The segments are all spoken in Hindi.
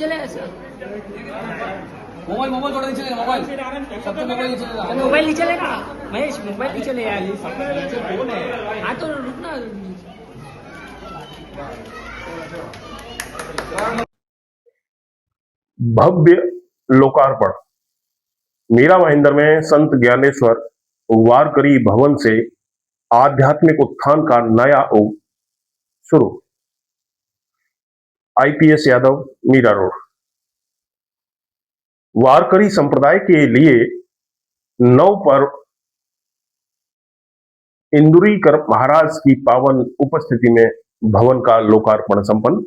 चले ऐसा मोबाइल थोड़ा नहीं चलेगा। मोबाइल सबसे मोबाइल नहीं चलेगा। मोबाइल नहीं चलेगा महेश, मोबाइल नहीं चले यार। हाँ तो रुकना। भव्य लोकार्पण। मीरा भाईंदर में संत ज्ञानेश्वर वारकरी भवन से आध्यात्मिक उत्थान का नया युग शुरू। IPS Yadav, Mira road. वारकरी संप्रदाय के लिए नव पर्व इंदुरीकर महाराज की पावन उपस्थिति में भवन का लोकार्पण संपन्न।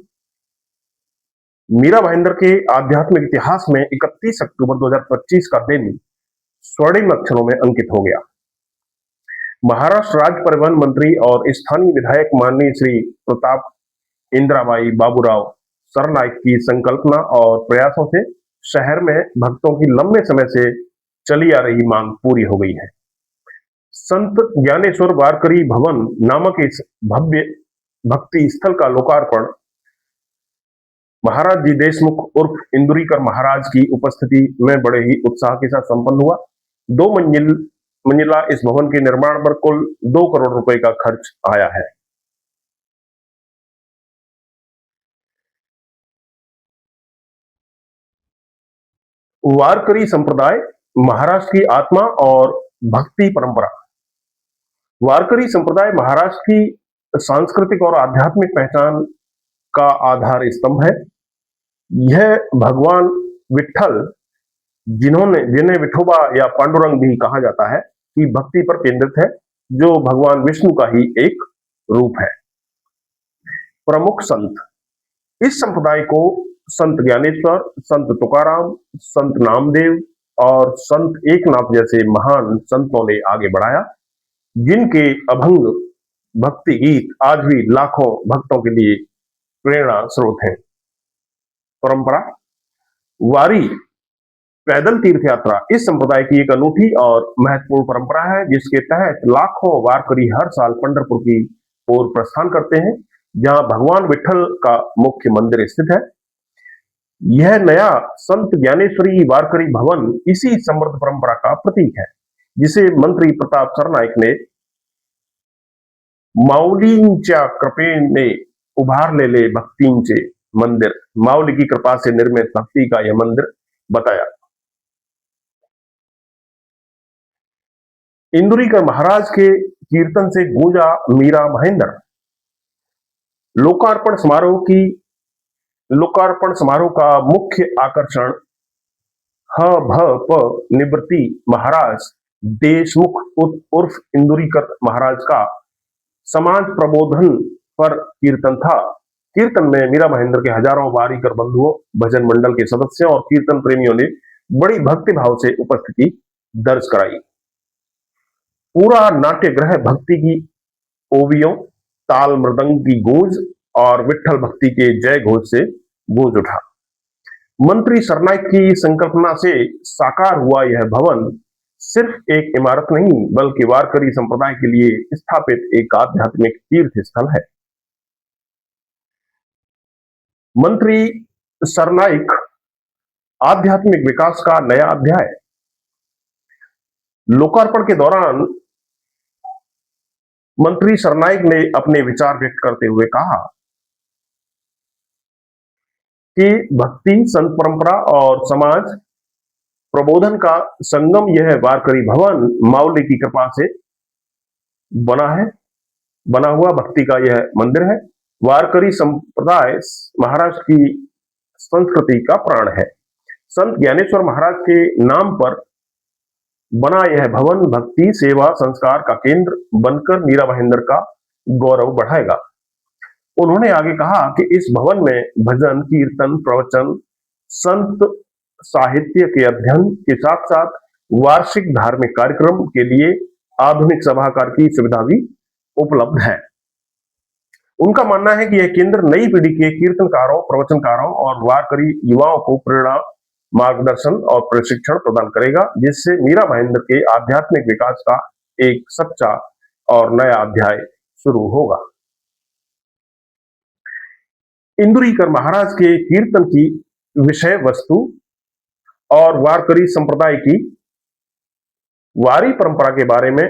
मीरा भाईंदर के आध्यात्मिक इतिहास में 31 अक्टूबर 2025 का दिन स्वर्णिम अक्षरों में अंकित हो गया। महाराष्ट्र राज्य परिवहन मंत्री और स्थानीय विधायक माननीय श्री प्रताप इंद्राबाई बाबूराव सरनाइक की संकल्पना और प्रयासों से शहर में भक्तों की लंबे समय से चली आ रही मांग पूरी हो गई है। संत ज्ञानेश्वर वारकरी भवन नामक इस भव्य भक्ति स्थल का लोकार्पण महाराज जी देशमुख उर्फ इंदुरीकर महाराज की उपस्थिति में बड़े ही उत्साह के साथ संपन्न हुआ। 2 मंजिला इस भवन के निर्माण पर कुल 2 करोड़ रुपए का खर्च आया है। वारकरी संप्रदाय महाराष्ट्र की आत्मा और भक्ति परंपरा। वारकरी संप्रदाय महाराष्ट्र की सांस्कृतिक और आध्यात्मिक पहचान का आधार स्तंभ है। यह भगवान विठल, जिन्हें विठोबा या पांडुरंग भी कहा जाता है, की भक्ति पर केंद्रित है, जो भगवान विष्णु का ही एक रूप है। प्रमुख संत। इस संप्रदाय को संत ज्ञानेश्वर, संत तुकाराम, संत नामदेव और संत एकनाथ जैसे महान संतों ने आगे बढ़ाया, जिनके अभंग भक्ति गीत आज भी लाखों भक्तों के लिए प्रेरणा स्रोत हैं। परंपरा। वारी पैदल तीर्थ यात्रा इस संप्रदाय की एक अनूठी और महत्वपूर्ण परंपरा है, जिसके तहत लाखों वारकरी हर साल पंढरपुर की ओर प्रस्थान करते हैं, जहां भगवान विठल का मुख्य मंदिर स्थित है। यह नया संत ज्ञानेश्वरी वारकरी भवन इसी समृद्ध परंपरा का प्रतीक है, जिसे मंत्री प्रताप सरनाईक ने माऊलींच्या कृपेने उभारलेले भक्तींचे मंदिर, माऊली की कृपा से निर्मित भक्ति का यह मंदिर बताया। इंदुरीकर महाराज के कीर्तन से गूंजा मीरा भाईंदर। लोकार्पण समारोह का मुख्य आकर्षण ह भ प निवृत्ति महाराज देशमुख उर्फ इंदुरीकर महाराज का समाज प्रबोधन पर कीर्तन था। कीर्तन में मीरा भाईंदर के हजारों वारीकर बंधुओं, भजन मंडल के सदस्यों और कीर्तन प्रेमियों ने बड़ी भक्ति भाव से उपस्थिति दर्ज कराई। पूरा नाट्यगृह भक्ति की ओवियों, ताल मृदंग की गूंज और विठल भक्ति के जय घोष से गूंज उठा। मंत्री सरनाईक की संकल्पना से साकार हुआ यह भवन सिर्फ एक इमारत नहीं, बल्कि वारकरी संप्रदाय के लिए स्थापित एक आध्यात्मिक तीर्थ स्थल है। मंत्री सरनाईक आध्यात्मिक विकास का नया अध्याय। लोकार्पण के दौरान मंत्री सरनाईक ने अपने विचार व्यक्त करते हुए कहा कि भक्ति, संत परंपरा और समाज प्रबोधन का संगम यह वारकरी भवन माऊली की कृपा से बना हुआ भक्ति का यह मंदिर है। वारकरी संप्रदाय महाराष्ट्र की संस्कृति का प्राण है। संत ज्ञानेश्वर महाराज के नाम पर बना यह भवन भक्ति, सेवा, संस्कार का केंद्र बनकर मीरा भाईंदर का गौरव बढ़ाएगा। उन्होंने आगे कहा कि इस भवन में भजन, कीर्तन, प्रवचन, संत साहित्य के अध्ययन के साथ साथ वार्षिक धार्मिक कार्यक्रम के लिए आधुनिक सभागार की सुविधा भी उपलब्ध है। उनका मानना है कि यह केंद्र नई पीढ़ी के कीर्तनकारों, प्रवचनकारों और वारकरी युवाओं को प्रेरणा, मार्गदर्शन और प्रशिक्षण प्रदान करेगा, जिससे मीरा भाईंदर के आध्यात्मिक विकास का एक सच्चा और नया अध्याय शुरू होगा। इंदुरीकर महाराज के कीर्तन की विषय वस्तु और वारकरी संप्रदाय की वारी परंपरा के बारे में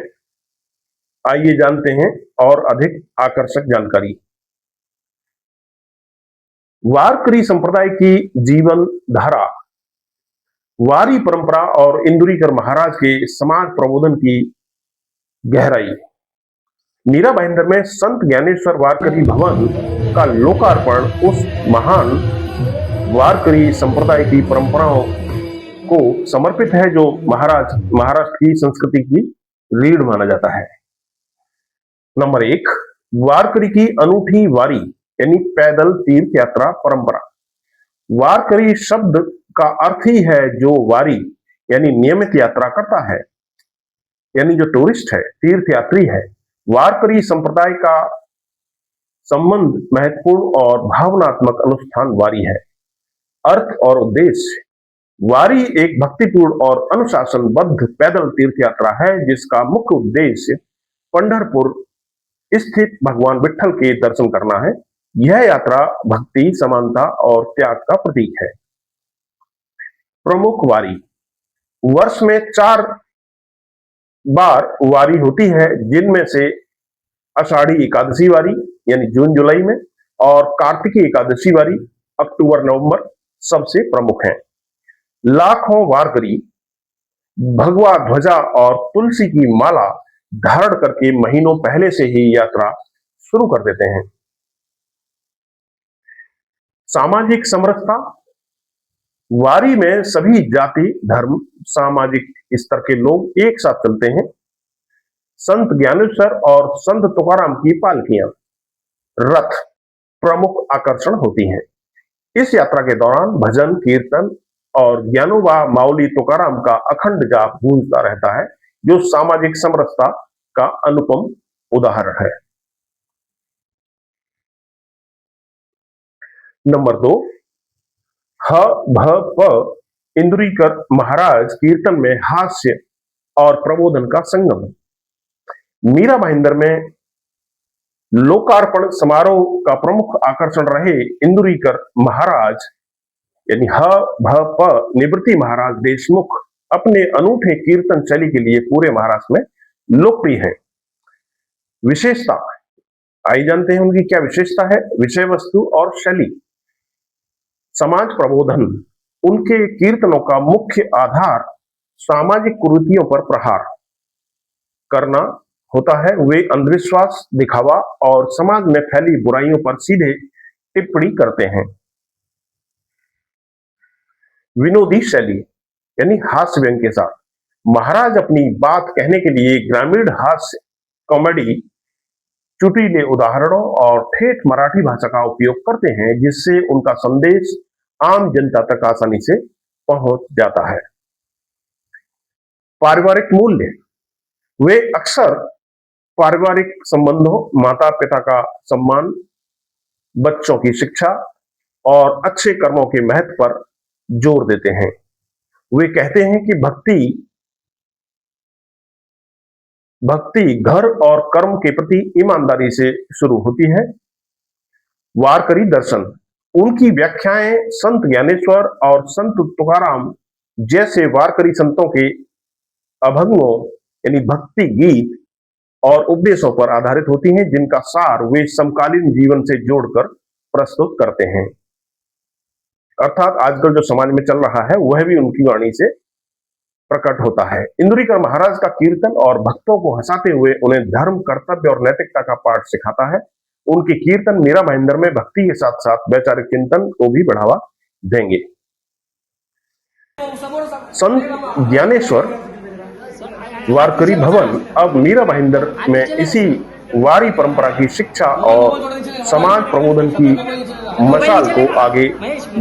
आइए जानते हैं और अधिक आकर्षक जानकारी। वारकरी संप्रदाय की जीवन धारा, वारी परंपरा और इंदुरीकर महाराज के समाज प्रबोधन की गहराई। मीरा भाईंदर में संत ज्ञानेश्वर वारकरी भवन का लोकार्पण उस महान वारकरी संप्रदाय की परंपराओं को समर्पित है जो महाराष्ट्र की संस्कृति की रीढ़ माना जाता है। नंबर 1, वारकरी की अनूठी वारी यानी पैदल तीर्थ यात्रा परंपरा। वारकरी शब्द का अर्थ ही है जो वारी यानी नियमित यात्रा करता है, यानी जो टूरिस्ट है, तीर्थ यात्री है। वारकरी संप्रदाय का संबंध महत्वपूर्ण और भावनात्मक अनुष्ठान वारी है। अर्थ और उद्देश्य, वारी एक भक्तिपूर्ण और अनुशासनबद्ध पैदल तीर्थ यात्रा है जिसका मुख्य उद्देश्य पंढरपुर स्थित भगवान विठ्ठल के दर्शन करना है। यह यात्रा भक्ति, समानता और त्याग का प्रतीक है। प्रमुख वारी, वर्ष में 4 बार वारी होती है जिनमें से आषाढ़ी एकादशी वारी यानी जून जुलाई में और कार्तिकी एकादशी वारी अक्टूबर नवंबर सबसे प्रमुख हैं। लाखों वारकरी भगवा ध्वजा और तुलसी की माला धारण करके महीनों पहले से ही यात्रा शुरू कर देते हैं। सामाजिक समरसता, वारी में सभी जाति, धर्म, सामाजिक स्तर के लोग एक साथ चलते हैं। संत ज्ञानेश्वर और संत तुकाराम की पालकियां, रथ प्रमुख आकर्षण होती हैं। इस यात्रा के दौरान भजन, कीर्तन और ज्ञानोबा माउली तुकाराम का अखंड जाप गूंजता रहता है जो सामाजिक समरसता का अनुपम उदाहरण है। नंबर 2, ह भ प इंदुरीकर महाराज कीर्तन में हास्य और प्रबोधन का संगम। मीरा भाईंदर में लोकार्पण समारोह का प्रमुख आकर्षण रहे इंदुरीकर महाराज यानी ह भ प निवृत्ति महाराज देशमुख अपने अनूठे कीर्तन शैली के लिए पूरे महाराष्ट्र में लोकप्रिय हैं। विशेषता, आइए जानते हैं उनकी क्या विशेषता है। विषय वस्तु और शैली, समाज प्रबोधन, उनके कीर्तनों का मुख्य आधार सामाजिक कुरीतियों पर प्रहार करना होता है। वे अंधविश्वास, दिखावा और समाज में फैली बुराइयों पर सीधे टिप्पणी करते हैं। विनोदी शैली यानी हास्य व्यंग के साथ, महाराज अपनी बात कहने के लिए ग्रामीण हास्य, कॉमेडी, चुटीले उदाहरणों और ठेठ मराठी भाषा का उपयोग करते हैं जिससे उनका संदेश आम जनता तक आसानी से पहुंच जाता है। पारिवारिक मूल्य, वे अक्सर पारिवारिक संबंधों, माता पिता का सम्मान, बच्चों की शिक्षा और अच्छे कर्मों के महत्व पर जोर देते हैं। वे कहते हैं कि भक्ति घर और कर्म के प्रति ईमानदारी से शुरू होती है। वारकरी दर्शन, उनकी व्याख्याएं संत ज्ञानेश्वर और संत तुकाराम जैसे वारकरी संतों के अभंगों यानी भक्ति गीत और उपदेशों पर आधारित होती हैं जिनका सार वे समकालीन जीवन से जोड़कर प्रस्तुत करते हैं। अर्थात आजकल जो समाज में चल रहा है वह भी उनकी वाणी से प्रकट होता है। इंदुरीकर महाराज का कीर्तन और भक्तों को हंसाते हुए उन्हें धर्म, कर्तव्य और नैतिकता का पाठ सिखाता है। उनके कीर्तन मीरा भाईंदर में भक्ति के साथ साथ वैचारिक चिंतन को भी बढ़ावा देंगे। संत ज्ञानेश्वर वारकरी भवन अब मीरा भाईंदर में इसी वारी परंपरा की शिक्षा और समाज प्रबोधन की मशाल को आगे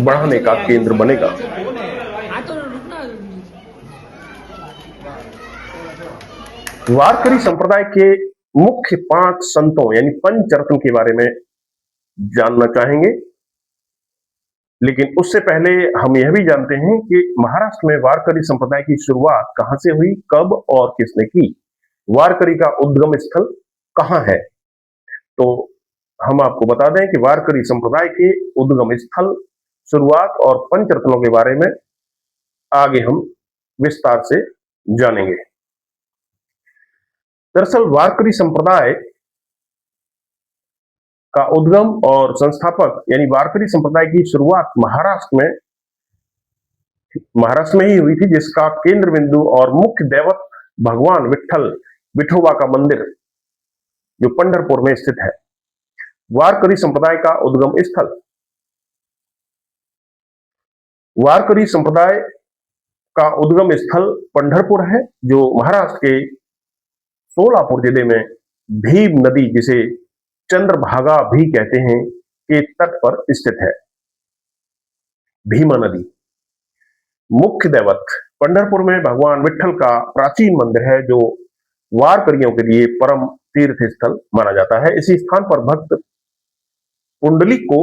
बढ़ाने का केंद्र बनेगा। वारकरी संप्रदाय के मुख्य 5 संतों यानी पंचरत्न के बारे में जानना चाहेंगे, लेकिन उससे पहले हम यह भी जानते हैं कि महाराष्ट्र में वारकरी संप्रदाय की शुरुआत कहां से हुई, कब और किसने की। वारकरी का उद्गम स्थल कहां है? तो हम आपको बता दें कि वारकरी संप्रदाय के उद्गम स्थल शुरुआत और पंचरत्नों के बारे में आगे हम विस्तार से जानेंगे। दरअसल वारकरी संप्रदाय का उद्गम और संस्थापक यानी वारकरी संप्रदाय की शुरुआत महाराष्ट्र में ही हुई थी, जिसका केंद्र बिंदु और मुख्य दैवत भगवान विठ्ठल विठोबा का मंदिर जो पंढरपुर में स्थित है। वारकरी संप्रदाय का उद्गम स्थल वारकरी संप्रदाय का उद्गम स्थल पंढरपुर है, जो महाराष्ट्र के सोलापुर जिले में भीम नदी, जिसे चंद्रभागा भी कहते हैं, के तट पर स्थित है। भीमा नदी। मुख्य दैवत पंढरपुर में भगवान विठ्ठल का प्राचीन मंदिर है, जो वारकरियों के लिए परम तीर्थ स्थल माना जाता है। इसी स्थान पर भक्त पुंडलिक को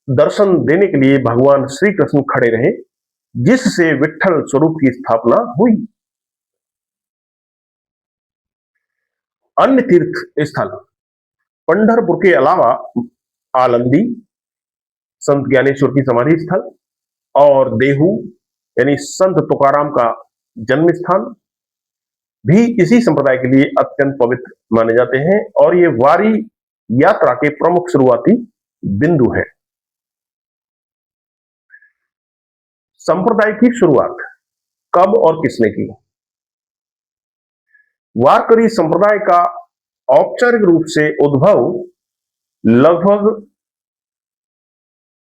दर्शन देने के लिए भगवान श्री कृष्ण खड़े रहे, जिससे विठ्ठल स्वरूप की स्थापना हुई। अन्य तीर्थ स्थल पंढरपुर के अलावा आलंदी, संत ज्ञानेश्वर की समाधि स्थल, और देहू यानी संत तुकाराम का जन्म स्थान भी इसी संप्रदाय के लिए अत्यंत पवित्र माने जाते हैं, और ये वारी यात्रा के प्रमुख शुरुआती बिंदु है। संप्रदाय की शुरुआत कब और किसने की? वारकरी संप्रदाय का औपचारिक रूप से उद्भव लगभग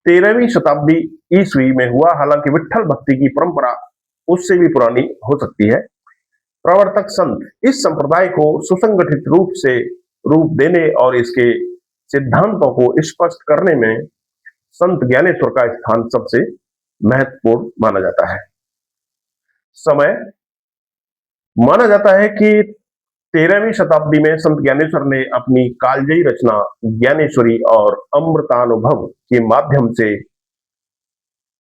13वीं शताब्दी ईस्वी में हुआ। हालांकि विठ्ठल भक्ति की परंपरा उससे भी पुरानी हो सकती है। प्रवर्तक संत इस संप्रदाय को सुसंगठित रूप देने और इसके सिद्धांतों को स्पष्ट करने में संत ज्ञानेश्वर का स्थान सबसे महत्वपूर्ण माना जाता है। समय माना जाता है कि 13वीं शताब्दी में संत ज्ञानेश्वर ने अपनी कालजयी रचना ज्ञानेश्वरी और अमृतानुभव के माध्यम से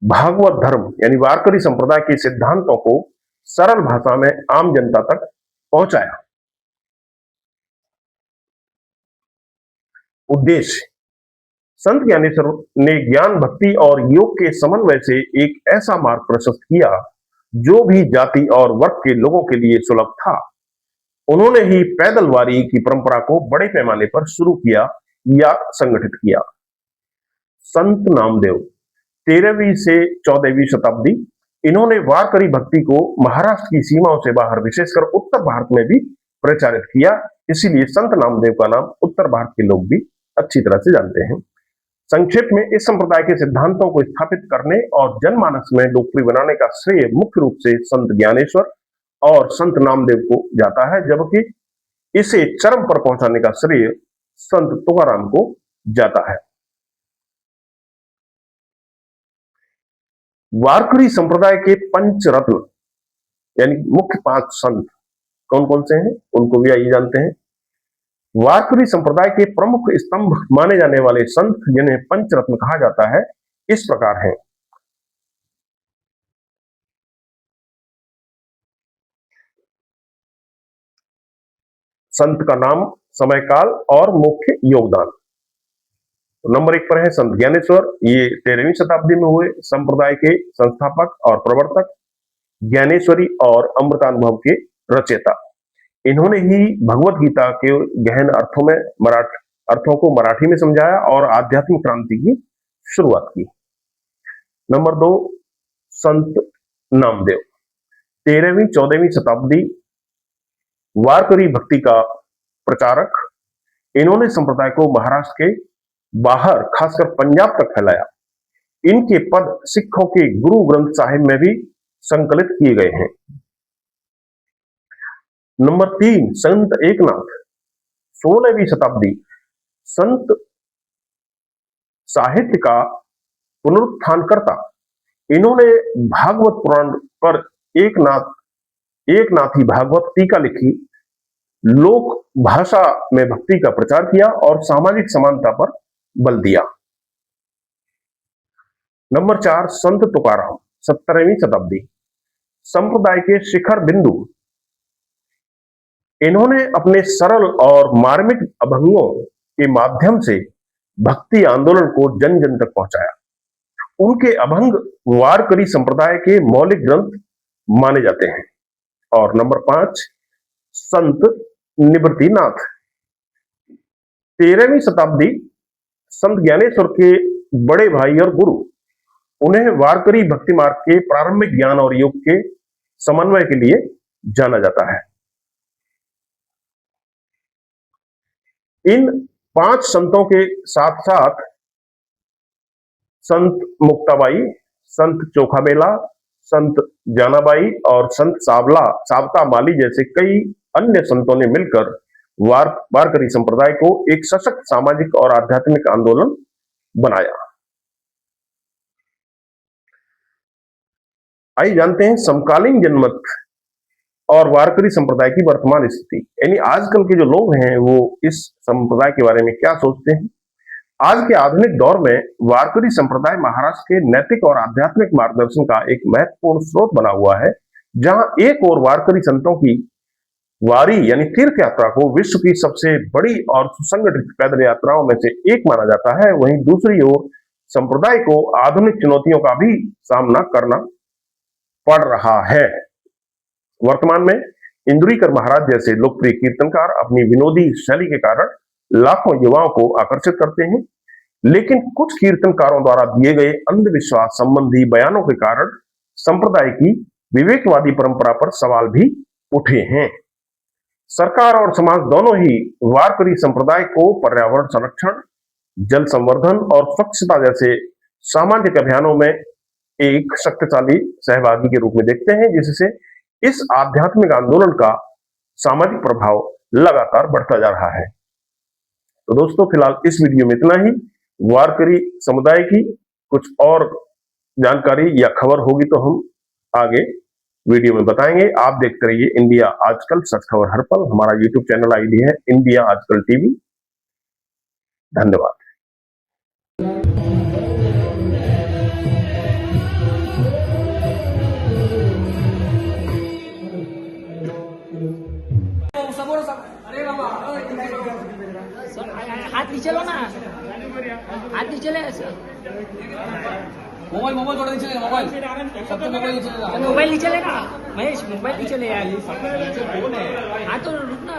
भागवत धर्म यानी वारकरी संप्रदाय के सिद्धांतों को सरल भाषा में आम जनता तक पहुंचाया। उद्देश्य संत ज्ञानेश्वर ने ज्ञान, भक्ति और योग के समन्वय से एक ऐसा मार्ग प्रशस्त किया जो भी जाति और वर्ग के लोगों के लिए सुलभ था। उन्होंने ही पैदलवारी की परंपरा को बड़े पैमाने पर शुरू किया या संगठित किया। संत नामदेव 13वीं से 14वीं शताब्दी, इन्होंने वारकरी भक्ति को महाराष्ट्र की सीमाओं से बाहर विशेषकर उत्तर भारत में भी प्रचारित किया। इसीलिए संत नामदेव का नाम उत्तर भारत के लोग भी अच्छी तरह से जानते हैं। संक्षेप में इस संप्रदाय के सिद्धांतों को स्थापित करने और जनमानस में लोकप्रिय बनाने का श्रेय मुख्य रूप से संत ज्ञानेश्वर और संत नामदेव को जाता है, जबकि इसे चरम पर पहुंचाने का श्रेय संत तुकाराम को जाता है। वारकरी संप्रदाय के पंचरत्न यानी मुख्य 5 संत कौन कौन से हैं, उनको भी आइए जानते हैं। वारकरी संप्रदाय के प्रमुख स्तंभ माने जाने वाले संत, जिन्हें पंचरत्न कहा जाता है, इस प्रकार हैं। संत का नाम, समय काल और मुख्य योगदान। तो नंबर 1 पर है संत ज्ञानेश्वर। ये 13वीं शताब्दी में हुए संप्रदाय के संस्थापक और प्रवर्तक, ज्ञानेश्वरी और अमृतानुभव के रचयिता। इन्होंने ही भगवत गीता के गहन अर्थों को मराठी में समझाया और आध्यात्मिक क्रांति की शुरुआत की। नंबर 2 संत नामदेव, 13वीं 14वीं शताब्दी वारकरी भक्ति का प्रचारक। इन्होंने संप्रदाय को महाराष्ट्र के बाहर खासकर पंजाब तक फैलाया। इनके पद सिखों के गुरु ग्रंथ साहिब में भी संकलित किए गए हैं। नंबर 3 संत एकनाथ, 16वीं शताब्दी संत साहित्य का पुनरुत्थानकर्ता। इन्होंने भागवत पुराण पर एकनाथी भागवत टीका लिखी, लोक भाषा में भक्ति का प्रचार किया और सामाजिक समानता पर बल दिया। नंबर 4 संत तुकाराम, 17वीं शताब्दी संप्रदाय के शिखर बिंदु। इन्होंने अपने सरल और मार्मिक अभंगों के माध्यम से भक्ति आंदोलन को जन जन तक पहुंचाया। उनके अभंग वारकरी संप्रदाय के मौलिक ग्रंथ माने जाते हैं। और नंबर 5, संत निवृत्तिनाथ। 13वीं शताब्दी संत ज्ञानेश्वर के बड़े भाई और गुरु, उन्हें वारकरी भक्ति मार्ग के प्रारंभिक ज्ञान और योग के समन्वय के लिए जाना जाता है। इन 5 संतों के साथ साथ संत मुक्ताबाई, संत चोखाबेला, संत जानाबाई और संत सावता माली जैसे कई अन्य संतों ने मिलकर वारकरी संप्रदाय को एक सशक्त सामाजिक और आध्यात्मिक आंदोलन बनाया। आइए जानते हैं समकालीन जनमत और वारकरी संप्रदाय की वर्तमान स्थिति, यानी आजकल के जो लोग हैं वो इस संप्रदाय के बारे में क्या सोचते हैं। आज के आधुनिक दौर में वारकरी संप्रदाय महाराष्ट्र के नैतिक और आध्यात्मिक मार्गदर्शन का एक महत्वपूर्ण स्रोत बना हुआ है, जहां एक और वारकरी संतों की वारी यानी तीर्थ यात्रा को विश्व की सबसे बड़ी और सुसंगठित पैदल यात्राओं में से एक माना जाता है, वहीं दूसरी ओर संप्रदाय को आधुनिक चुनौतियों का भी सामना करना पड़ रहा है। वर्तमान में इंदुरीकर महाराज जैसे लोकप्रिय कीर्तनकार अपनी विनोदी शैली के कारण लाखों युवाओं को आकर्षित करते हैं, लेकिन कुछ कीर्तनकारों द्वारा दिए गए अंधविश्वास संबंधी बयानों के कारण संप्रदाय की विवेकवादी परंपरा पर सवाल भी उठे हैं। सरकार और समाज दोनों ही वारकरी संप्रदाय को पर्यावरण संरक्षण, जल संवर्धन और स्वच्छता जैसे सामाजिक अभियानों में एक शक्तिशाली सहभागी के रूप में देखते हैं, जिससे इस आध्यात्मिक आंदोलन का सामाजिक प्रभाव लगातार बढ़ता जा रहा है। तो दोस्तों, फिलहाल इस वीडियो में इतना ही। वारकरी समुदाय की कुछ और जानकारी या खबर होगी तो हम आगे वीडियो में बताएंगे। आप देखते रहिए इंडिया आजकल, सच खबर हर पल। हमारा यूट्यूब चैनल आईडी है इंडिया आजकल टीवी। धन्यवाद। हाथ नीचे लो ना, हाथ नीचे ले। मोबाइल थोड़ा नीचे ले, मोबाइल सबसे मोबाइल नीचे ले। मोबाइल नीचे लेगा महेश, मोबाइल नीचे ले यार। हाँ तो रुकना।